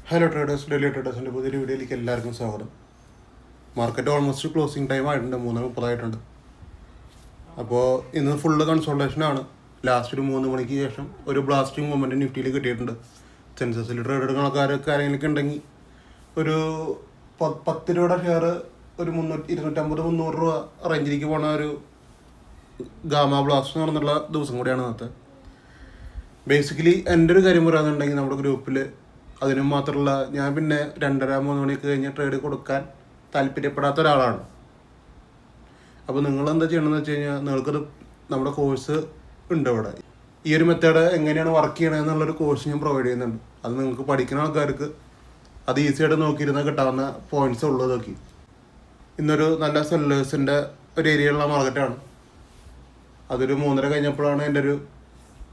Hello traders, daily ട്രേഡേഴ്സിൻ്റെ പുതിയൊരു വീഡിയോയിലേക്ക് എല്ലാവർക്കും സ്വാഗതം. മാർക്കറ്റ് ഓൾമോസ്റ്റ് ക്ലോസിംഗ് ടൈം ആയിട്ടുണ്ട്, 3:30 അപ്പോൾ ഇന്ന് ഫുള്ള് കൺസോൾട്ടേഷനാണ്. ലാസ്റ്റ് ഒരു 3 മണിക്ക് ശേഷം ഒരു ബ്ലാസ്റ്റിംഗ് മൊമെൻറ്റ് നിഫ്റ്റിയിൽ കിട്ടിയിട്ടുണ്ട്. സെൻസസിൽ ട്രേഡ് എടുക്കുന്ന ആൾക്കാരൊക്കെ ആരെങ്കിലും ഉണ്ടെങ്കിൽ ഒരു 10 രൂപയുടെ ഷെയർ ഒരു 250-300 രൂപ റേഞ്ചിലേക്ക് പോണ ഒരു ഗാമ ബ്ലാസ്റ്റ് നടന്നുള്ള ദിവസം കൂടിയാണ് ഇന്നത്തെ. ബേസിക്കലി എൻ്റെ ഒരു കാര്യം പറയാന്നുണ്ടെങ്കിൽ നമ്മുടെ ഗ്രൂപ്പിൽ അതിന് മാത്രമല്ല, ഞാൻ പിന്നെ 2:30-3 മണിക്ക് കഴിഞ്ഞ് ട്രേഡ് കൊടുക്കാൻ താല്പര്യപ്പെടാത്ത ഒരാളാണ്. അപ്പോൾ നിങ്ങളെന്താ ചെയ്യണമെന്ന് വെച്ച് കഴിഞ്ഞാൽ, നിങ്ങൾക്കത് നമ്മുടെ കോഴ്സ് ഉണ്ട് ഇവിടെ. ഈ ഒരു മെത്തേഡ് എങ്ങനെയാണ് വർക്ക് ചെയ്യണത് എന്നുള്ളൊരു കോഴ്സ് ഞാൻ പ്രൊവൈഡ് ചെയ്യുന്നുണ്ട്. അത് നിങ്ങൾക്ക് പഠിക്കുന്ന ആൾക്കാർക്ക് അത് ഈസിയായിട്ട് നോക്കിയിരുന്നാൽ കിട്ടാവുന്ന പോയിന്റ്സ് ഉള്ളത് നോക്കി. ഇന്നൊരു നല്ല സെല്ലേഴ്സിൻ്റെ ഒരു ഏരിയയിലുള്ള മാർക്കറ്റാണ്. അതൊരു 3:30 കഴിഞ്ഞപ്പോഴാണ് എൻ്റെ ഒരു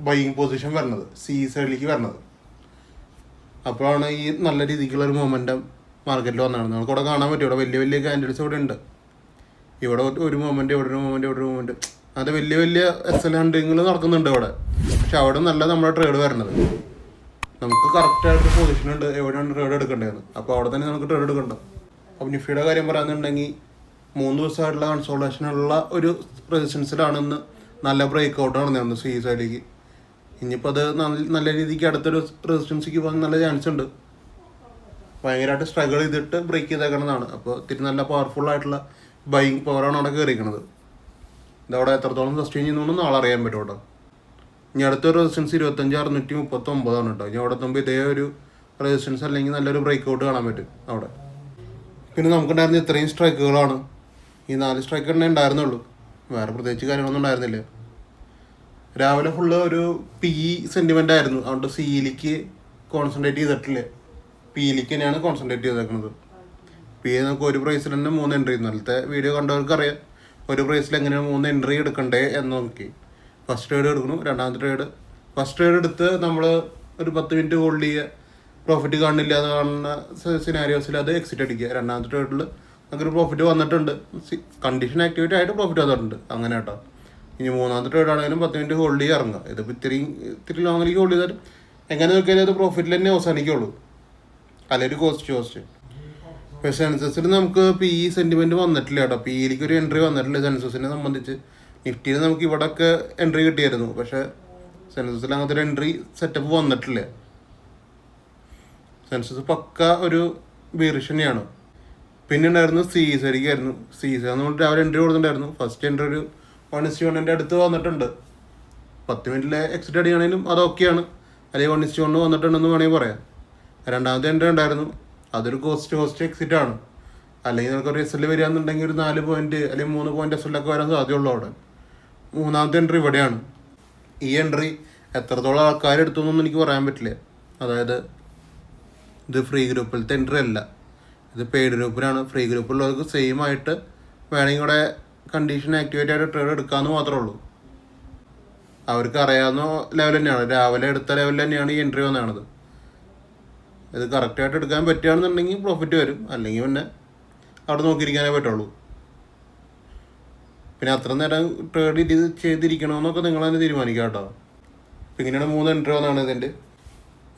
ബൈയിങ് പൊസിഷൻ വരുന്നത്, സി സൈഡിലേക്ക് വരുന്നത്. അപ്പോഴാണ് ഈ നല്ല രീതിക്കുള്ള ഒരു മൊമെൻറ്റം മാർക്കറ്റിൽ വന്നതാണ്. നമുക്ക് ഇവിടെ കാണാൻ പറ്റും. ഇവിടെ വലിയ വലിയ ക്യാൻഡിൽസ് ഇവിടെ ഉണ്ട്. ഇവിടെ ഒരു മൊമെൻറ്റ്, ഇവിടെ ഒരു മൊമെൻറ്റ്, ഇവിടെ ഒരു മൊമെൻറ്റ്, അത് വലിയ വലിയ SL ഹണ്ടിങ്ങൾ നടക്കുന്നുണ്ട് ഇവിടെ. പക്ഷെ അവിടെ നല്ല നമ്മുടെ ട്രേഡ് വരണത്. നമുക്ക് കറക്റ്റായിട്ടൊരു പൊസിഷൻ ഉണ്ട് എവിടെയാണ് ട്രേഡ് എടുക്കേണ്ടതെന്ന്. അപ്പോൾ അവിടെ തന്നെ നമുക്ക് ട്രേഡ് എടുക്കണ്ട. അപ്പോൾ നിഫ്റ്റിയുടെ കാര്യം പറയാന്നുണ്ടെങ്കിൽ 3 ദിവസമായിട്ടുള്ള കൺസോൾട്ടേഷനുള്ള ഒരു റെസിസ്റ്റൻസിലാണെന്ന് നല്ല ബ്രേക്ക് ഔട്ട് നടന്നിരുന്നു സി സൈഡിലേക്ക്. ഇനിയിപ്പോൾ അത് നല്ല രീതിക്ക് അടുത്തൊരു റെസിസ്റ്റൻസിക്ക് പോകാൻ നല്ല ചാൻസ് ഉണ്ട്. ഭയങ്കരമായിട്ട് സ്ട്രഗിൾ ചെയ്തിട്ട് ബ്രേക്ക് ചെയ്തേക്കണമെന്നാണ്. അപ്പോൾ ഇത്തിരി നല്ല പവർഫുൾ ആയിട്ടുള്ള ബൈയിങ് പവറാണ് അവിടെ കയറിയിരിക്കുന്നത്. ഇതവിടെ എത്രത്തോളം സസ്റ്റെയിൻ ചെയ്യുന്നതെന്ന് നാളെ അറിയാൻ പറ്റും കേട്ടോ. ഇനി അടുത്തൊരു റെസിസ്റ്റൻസ് 25,639 കേട്ടോ. ഇനി അവിടെ എത്തുമ്പോൾ ഇതേ ഒരു റെസിസ്റ്റൻസ് അല്ലെങ്കിൽ നല്ലൊരു ബ്രേക്ക് ഔട്ട് കാണാൻ പറ്റും അവിടെ. പിന്നെ നമുക്കുണ്ടായിരുന്ന ഇത്രയും സ്ട്രൈക്കുകളാണ്. ഈ 4 സ്ട്രൈക്ക് തന്നെ ഉണ്ടായിരുന്നുള്ളൂ, വേറെ പ്രത്യേകിച്ച് കാര്യങ്ങളൊന്നും ഉണ്ടായിരുന്നില്ല. രാവിലെ ഫുള്ള് ഒരു PE സെൻറ്റിമെൻ്റ് ആയിരുന്നു. അതുകൊണ്ട് സിയിലേക്ക് കോൺസെൻട്രേറ്റ് ചെയ്തിട്ടില്ല, പിയിലേക്ക് തന്നെയാണ് കോൺസെൻട്രേറ്റ് ചെയ്തേക്കുന്നത്. PE നമുക്ക് ഒരു പ്രൈസിൽ തന്നെ 3 എൻട്രി. ഇന്നലത്തെ വീഡിയോ കണ്ടവർക്ക് അറിയാം ഒരു പ്രൈസിൽ എങ്ങനെയാണ് 3 എൻട്രി എടുക്കണ്ടേ എന്ന് നോക്കി. ഫസ്റ്റ് ട്രേഡ് എടുക്കണം, രണ്ടാമത്തെ ട്രേഡ്. ഫസ്റ്റ് ട്രേഡ് എടുത്ത് നമ്മൾ ഒരു 10 മിനിറ്റ് ഹോൾഡ് ചെയ്യുക, പ്രോഫിറ്റ് കാണില്ല എന്ന് കാണുന്ന സിനാരിയോസിൽ അത് എക്സിറ്റ് അടിക്കുക. രണ്ടാമത്തെ ട്രേഡിൽ നമുക്കൊരു പ്രോഫിറ്റ് വന്നിട്ടുണ്ട്, കണ്ടീഷൻ ആക്ടിവേറ്റ് ആയിട്ട് പ്രോഫിറ്റ് വന്നിട്ടുണ്ട്, അങ്ങനെ കേട്ടോ. ഇനി മൂന്നാമത്തെ ട്രേഡ് ആണെങ്കിലും 10 മിനിറ്റ് ഹോൾഡ് ചെയ്ത് ഇറങ്ങുക. ഇതിപ്പോൾ ഇത്തിരി ലോങ്ങിലേക്ക് ഹോൾഡ് ചെയ്താലും എങ്ങനെ നോക്കിയാലും അത് പ്രോഫിറ്റിൽ തന്നെ അവസാനിക്കുള്ളൂ, അല്ലെങ്കിൽ കോസ്റ്റ്. ഇപ്പോൾ സെൻസസിൽ നമുക്ക് PE സെൻറ്റിമെൻറ്റ് വന്നിട്ടില്ല കേട്ടോ. PEയിലേക്ക് ഒരു എൻട്രി വന്നിട്ടില്ല സെൻസസിനെ സംബന്ധിച്ച്. നിഫ്റ്റിയിൽ നമുക്ക് ഇവിടെയൊക്കെ എൻട്രി കിട്ടിയായിരുന്നു, പക്ഷേ സെൻസസിൽ അങ്ങനത്തെ ഒരു എൻട്രി സെറ്റപ്പ് വന്നിട്ടില്ല. സെൻസസ് പക്ക ഒരു ബീറിഷ് തന്നെയാണ്. പിന്നെ ഉണ്ടായിരുന്നു സീസരിക്കായിരുന്നു. സീസർ നമ്മൾ രാവിലെ എൻട്രി കൊടുത്തിട്ടുണ്ടായിരുന്നു. ഫസ്റ്റ് എൻട്രി ഒരു 1:1 അടുത്ത് വന്നിട്ടുണ്ട്. 10 മിനിറ്റിലെ എക്സിറ്റ് അടിയാണെങ്കിലും അതൊക്കെയാണ്, അല്ലെങ്കിൽ 1:1 വന്നിട്ടുണ്ടെന്ന് വേണമെങ്കിൽ പറയാം. രണ്ടാമത്തെ എൻട്രി ഉണ്ടായിരുന്നു, അതൊരു കോസ്റ്റ് എക്സിറ്റ് ആണ്. അല്ലെങ്കിൽ നമുക്കൊരു SL വരികയാണെന്നുണ്ടെങ്കിൽ ഒരു 4 പോയിന്റ് അല്ലെങ്കിൽ 3 പോയിന്റ് SL ഒക്കെ വരാൻ സാധ്യതയുള്ളൂ അവിടെ. മൂന്നാമത്തെ എൻട്രി ഇവിടെയാണ്. ഈ എൻട്രി എത്രത്തോളം ആൾക്കാർ എടുത്തൊന്നും എനിക്ക് പറയാൻ പറ്റില്ല. അതായത് ഇത് ഫ്രീ ഗ്രൂപ്പിലത്തെ എൻട്രി അല്ല, ഇത് പെയ്ഡ് ഗ്രൂപ്പിലാണ്. ഫ്രീ ഗ്രൂപ്പിലുള്ളവർക്ക് സെയിം ആയിട്ട് വേണമെങ്കിൽ ഇവിടെ കണ്ടീഷൻ ആക്ടിവേറ്റ് ആയിട്ട് ട്രേഡ് എടുക്കാമെന്ന് മാത്രമേ ഉള്ളൂ. അവർക്ക് അറിയാവുന്ന ലെവൽ തന്നെയാണ്, രാവിലെ എടുത്ത ലെവൽ തന്നെയാണ് ഈ എൻട്രി വന്നതാണത്. ഇത് കറക്റ്റായിട്ട് എടുക്കാൻ പറ്റുകയാണെന്നുണ്ടെങ്കിൽ പ്രോഫിറ്റ് വരും, അല്ലെങ്കിൽ പിന്നെ അവിടെ നോക്കിയിരിക്കാനേ പറ്റുള്ളൂ. പിന്നെ അത്ര നേരം ട്രേഡ് ചെയ്തിരിക്കണമെന്നൊക്കെ നിങ്ങൾ തന്നെ തീരുമാനിക്കാം കേട്ടോ. അപ്പം ഇങ്ങനെയാണ് 3 എൻട്രി വന്നതാണ് ഇതിൻ്റെ.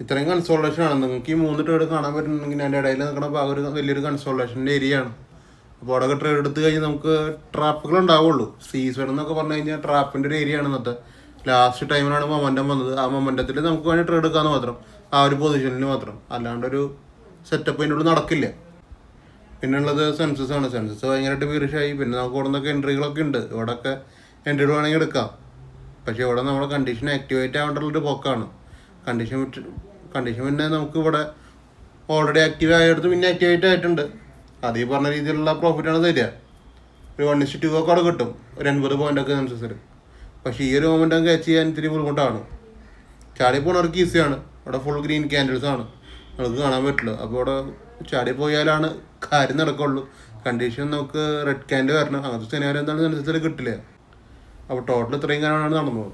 ഇത്രയും കൺസോൾട്ടേഷനാണ്. നിങ്ങൾക്ക് ഈ 3 ട്രേഡ് കാണാൻ പറ്റുന്നുണ്ടെങ്കിൽ അതിൻ്റെ ഇടയിൽ നിൽക്കുന്ന ഭാഗം ഒരു വലിയൊരു കൺസോൾട്ടേഷൻ്റെ ഏരിയ ആണ്. അപ്പോൾ അവിടെ ട്രേഡ് എടുത്ത് കഴിഞ്ഞാൽ നമുക്ക് ട്രാപ്പുകൾ ഉണ്ടാവുള്ളൂ. സീസൺ എന്നൊക്കെ പറഞ്ഞു കഴിഞ്ഞാൽ ട്രാപ്പിൻ്റെ ഒരു ഏരിയ ആണ് ഇന്നത്തെ. ലാസ്റ്റ് ടൈമിലാണ് മൊമെൻറ്റം വന്നത്. ആ മൊമെൻറ്റത്തിൽ നമുക്ക് വേണ്ടി ട്രേഡ് എടുക്കാമെന്ന് മാത്രം, ആ ഒരു പൊസിഷനിൽ മാത്രം, അല്ലാണ്ടൊരു സെറ്റപ്പ് അതിൻ്റെ ഉള്ളിൽ നടക്കില്ല. പിന്നെ ഉള്ളത് സെൻസസ് ആണ്. സെൻസസ് ഭയങ്കരമായിട്ട് ബീറിഷായി. പിന്നെ നമുക്ക് ഇവിടെ നിന്നൊക്കെ എൻട്രികളൊക്കെ ഉണ്ട്. ഇവിടെയൊക്കെ എൻട്രി വേണമെങ്കിൽ എടുക്കാം. പക്ഷേ ഇവിടെ നമ്മുടെ കണ്ടീഷൻ ആക്ടിവേറ്റ് ആവേണ്ടുള്ളൊരു പോക്കാണ്. കണ്ടീഷൻ പിന്നെ നമുക്ക് ഇവിടെ ഓൾറെഡി ആക്റ്റീവ് ആയെടുത്ത് പിന്നെ ആക്ടിവേറ്റ് ആയിട്ടുണ്ട്. അത് ഈ പറഞ്ഞ രീതിയിലുള്ള പ്രോഫിറ്റാണ് തരിക. ഒരു 1:2 ഒക്കെ അവിടെ കിട്ടും, ഒരു 80 പോയിൻ്റൊക്കെ സെൻസസിൽ. പക്ഷേ ഈ ഒരു മൊമെൻറ്റം ക്യാച്ച് ചെയ്യാൻ ഇത്തിരി ബുദ്ധിമുട്ടാണ്. ചാടി പോകുന്നവർക്ക് ഈസിയാണ്. അവിടെ ഫുൾ ഗ്രീൻ ക്യാൻഡിൽസ് ആണ്, നമുക്ക് കാണാൻ പറ്റില്ല. അപ്പോൾ അവിടെ ചാടി പോയാലാണ് കാര്യം നടക്കുള്ളൂ. കണ്ടീഷൻ നമുക്ക് റെഡ് ക്യാൻഡിൽ വരണം, അങ്ങനത്തെ സിനാരിയോ എന്താണ് സെൻസസിൽ കിട്ടില്ല. അപ്പോൾ ടോട്ടൽ ഇത്രയും കാര്യമാണ് നടന്നത്.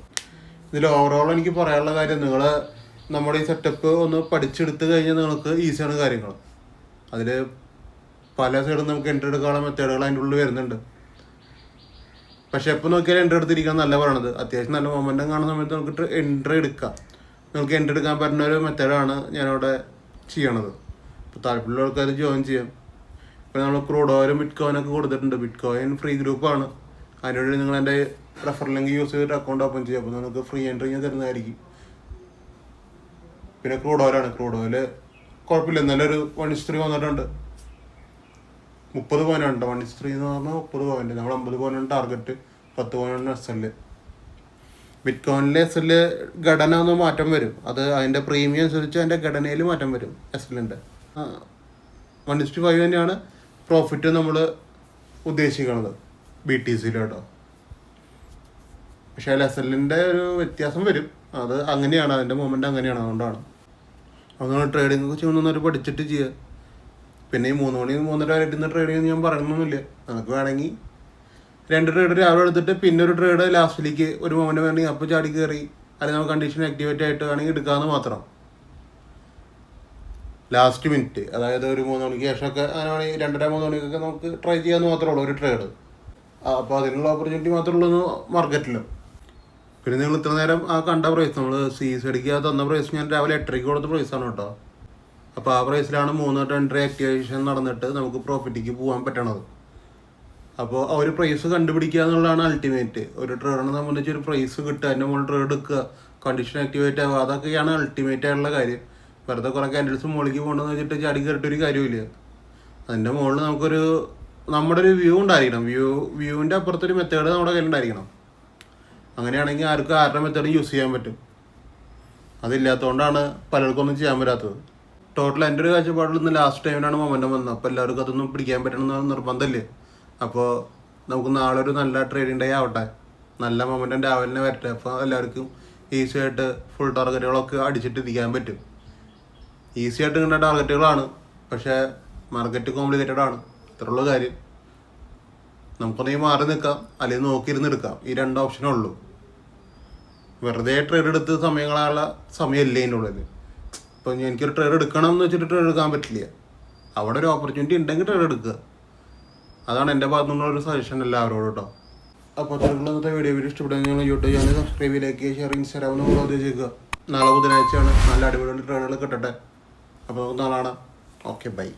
ഇതിൽ ഓവറോൾ എനിക്ക് പറയാനുള്ള കാര്യം, നിങ്ങൾ നമ്മുടെ ഈ സെറ്റപ്പ് ഒന്ന് പഠിച്ചെടുത്ത് കഴിഞ്ഞാൽ നിങ്ങൾക്ക് ഈസിയാണ് കാര്യങ്ങൾ. അതിൽ പല സൈഡും നമുക്ക് എൻട്രി എടുക്കാനുള്ള മെത്തേഡുകൾ അതിൻ്റെ ഉള്ളിൽ വരുന്നുണ്ട്. പക്ഷെ എപ്പോൾ നോക്കിയാലും എൻട്രി എടുത്തിരിക്കാൻ നല്ല പറയണത്. അത്യാവശ്യം നല്ല മൊമെൻറ്റം കാണുന്ന സമയത്ത് നമുക്ക് എൻട്രി എടുക്കാം. നിങ്ങൾക്ക് എൻട്രി എടുക്കാൻ പറ്റുന്ന ഒരു മെത്തേഡാണ് ഞാനവിടെ ചെയ്യണത്. ഇപ്പോൾ താല്പര്യമുള്ള ആൾക്കാർ ജോയിൻ ചെയ്യാം. ഇപ്പോൾ നമ്മൾ ക്രൂഡ് ഓയിലും ബിറ്റ് കോയിനൊക്കെ കൊടുത്തിട്ടുണ്ട്. ബിറ്റ് കോയിൻ ഫ്രീ ഗ്രൂപ്പാണ്. അതിനുവേണ്ടി നിങ്ങൾ എൻ്റെ റെഫർ ലിങ്ക് യൂസ് ചെയ്തിട്ട് അക്കൗണ്ട് ഓപ്പൺ ചെയ്യുക. അപ്പോൾ നിങ്ങൾക്ക് ഫ്രീ എൻട്രി തരുന്നതായിരിക്കും. പിന്നെ ക്രൂഡ് ഓയിലാണ്. ക്രൂഡ് ഓയിൽ കുഴപ്പമില്ല, നല്ലൊരു 1:3 വന്നിട്ടുണ്ട്. 30 പോയിൻ്റ് 1:3 എന്ന് പറഞ്ഞാൽ 30 പോയിൻ്റ്. നമ്മൾ 50 പോയിൻ്റ് ടാർഗറ്റ്, 10 പോയിൻ്റ് SL. ബിറ്റ് കോയിനിലെ SL ഘടന ഒന്ന് മാറ്റം വരും. അത് അതിൻ്റെ പ്രീമിയം അനുസരിച്ച് അതിൻ്റെ ഘടനയിൽ മാറ്റം വരും. SLൻ്റെ 1:5 തന്നെയാണ് പ്രോഫിറ്റ് നമ്മൾ ഉദ്ദേശിക്കുന്നത് BTC കേട്ടോ. പക്ഷേ അതിൽ SLൻ്റെ ഒരു വ്യത്യാസം വരും. അത് അങ്ങനെയാണ്, അതിൻ്റെ മൊമെൻ്റ് അങ്ങനെയാണ്. അതുകൊണ്ടാണ് അതുകൊണ്ട് ട്രേഡിംഗ് ഒക്കെ ചെയ്യുന്നൊരു പഠിച്ചിട്ട് ചെയ്യുക. പിന്നെ ഈ 3 മണി 3:30 വരെ ഇരുന്ന് ട്രേഡിംഗ് ഞാൻ പറയണമെന്നില്ല. നമുക്ക് വേണമെങ്കിൽ 2 ട്രേഡ് രാവിലെ എടുത്തിട്ട് പിന്നെ ഒരു ട്രേഡ് ലാസ്റ്റിലേക്ക് ഒരു മൊമെൻ്റ് വേണമെങ്കിൽ അപ്പോൾ ചാടി കയറി, അല്ലെങ്കിൽ നമുക്ക് കണ്ടീഷൻ ആക്ടിവേറ്റ് ആയിട്ട് വേണമെങ്കിൽ എടുക്കാമെന്ന് മാത്രം. ലാസ്റ്റ് മിനിറ്റ്, അതായത് ഒരു 3 മണിക്ക് ശേഷമൊക്കെ അങ്ങനെ വേണമെങ്കിൽ 2:30-3 മണിക്കൊക്കെ നമുക്ക് ട്രൈ ചെയ്യാമെന്ന് മാത്രമേ ഉള്ളൂ ഒരു ട്രേഡ്. അപ്പോൾ അതിനുള്ള ഓപ്പർച്യൂണിറ്റി മാത്രമേ ഉള്ളൂ മാർക്കറ്റിലും. പിന്നെ നിങ്ങൾ ഇത്ര നേരം ആ കണ്ട പ്രൈസ്, നമ്മൾ CSDക്ക് തന്ന പ്രൈസ് ഞാൻ രാവിലെ 8:30 കൊടുത്ത പ്രൈസാണ് കേട്ടോ. അപ്പോൾ ആ പ്രൈസിലാണ് 3 എൻട്രി ആക്ടിവേഷൻ നടന്നിട്ട് നമുക്ക് പ്രോഫിറ്റിക്ക് പോകാൻ പറ്റണത്. അപ്പോൾ ആ ഒരു പ്രൈസ് കണ്ടുപിടിക്കുക എന്നുള്ളതാണ് അൾട്ടിമേറ്റ്. ഒരു ട്രേഡിനെ സംബന്ധിച്ച് ഒരു പ്രൈസ് കിട്ടുക, അതിൻ്റെ മുകളിൽ ട്രേഡ് എടുക്കുക, കണ്ടീഷൻ ആക്ടിവേറ്റ് ആവുക, അതൊക്കെയാണ് അൾട്ടിമേറ്റ് ആയിട്ടുള്ള കാര്യം. വെറുതെ കുറേ ക്യാൻഡിൽസ് മുകളിലേക്ക് പോകണമെന്ന് വെച്ചിട്ട് ചാടി കയറിയിട്ടൊരു കാര്യമില്ല. അതിൻ്റെ മുകളിൽ നമുക്കൊരു നമ്മുടെ ഒരു വ്യൂ ഉണ്ടായിരിക്കണം. വ്യൂവിൻ്റെ അപ്പുറത്തൊരു മെത്തേഡ് നമ്മുടെ കയ്യിലുണ്ടായിരിക്കണം. അങ്ങനെയാണെങ്കിൽ ആർക്കും ആരുടെ മെത്തേഡ് യൂസ് ചെയ്യാൻ പറ്റും. അതില്ലാത്തതുകൊണ്ടാണ് പലർക്കൊന്നും ചെയ്യാൻ പറ്റാത്തത്. ടോട്ടൽ എൻ്റെ ഒരു കാഴ്ചപ്പാടിൽ നിന്ന് ലാസ്റ്റ് ടൈമിനാണ് മൊമെൻ്റം വന്നത്. അപ്പോൾ എല്ലാവർക്കും അതൊന്നും പിടിക്കാൻ പറ്റണമെന്ന് നിർബന്ധമില്ലേ. അപ്പോൾ നമുക്ക് നാളെ ഒരു നല്ല ട്രേഡിംഗ് ഡേ ആവട്ടെ, നല്ല മൊമെൻ്റം രാവിലെ വരട്ടെ. അപ്പോൾ എല്ലാവർക്കും ഈസി ആയിട്ട് ഫുൾ ടാർഗറ്റുകളൊക്കെ അടിച്ചിട്ടിരിക്കാൻ പറ്റും. ഈസി ആയിട്ട് കിട്ടുന്ന ടാർഗറ്റുകളാണ്, പക്ഷേ മാർക്കറ്റ് കോംപ്ലിക്കേറ്റഡ് ആണ്. ഇത്രയുള്ള കാര്യം. നമുക്കൊന്നെങ്കിൽ മാറി നിൽക്കാം, അല്ലെങ്കിൽ നോക്കിയിരുന്ന് എടുക്കാം. ഈ 2 ഓപ്ഷനേ ഉള്ളൂ. വെറുതെ ട്രേഡ് എടുത്ത് സമയങ്ങളുള്ള സമയമല്ലേ അതിൻ്റെ ഉള്ളിൽ. ഇപ്പോൾ എനിക്കൊരു ട്രേഡ് എടുക്കണം എന്ന് വെച്ചിട്ട് ട്രേഡ് എടുക്കാൻ പറ്റില്ല. അവിടെ ഒരു ഓപ്പർച്യൂണിറ്റി ഉണ്ടെങ്കിൽ ട്രേഡ് എടുക്കുക. അതാണ് എൻ്റെ ഭാഗത്തു നിന്നുള്ള ഒരു സജഷൻ എല്ലാവരോടും കേട്ടോ. അപ്പോൾ ഇന്നത്തെ വീഡിയോ ഇഷ്ടപ്പെടുമെങ്കിൽ നിങ്ങൾ യൂട്യൂബ് ചാനൽ സബ്സ്ക്രൈബ് ചെയ്തേക്ക്, ഷെയർ ഇൻസ്റ്റാഗ്രാമിൽ ഫോളോ ചെയ്തേക്കുക. നാളെ ബുധനാഴ്ചയാണ്, നല്ല അടിപൊളി ട്രേഡുകൾ കിട്ടട്ടെ. അപ്പോൾ നാളെ കാണാം. Okay, by.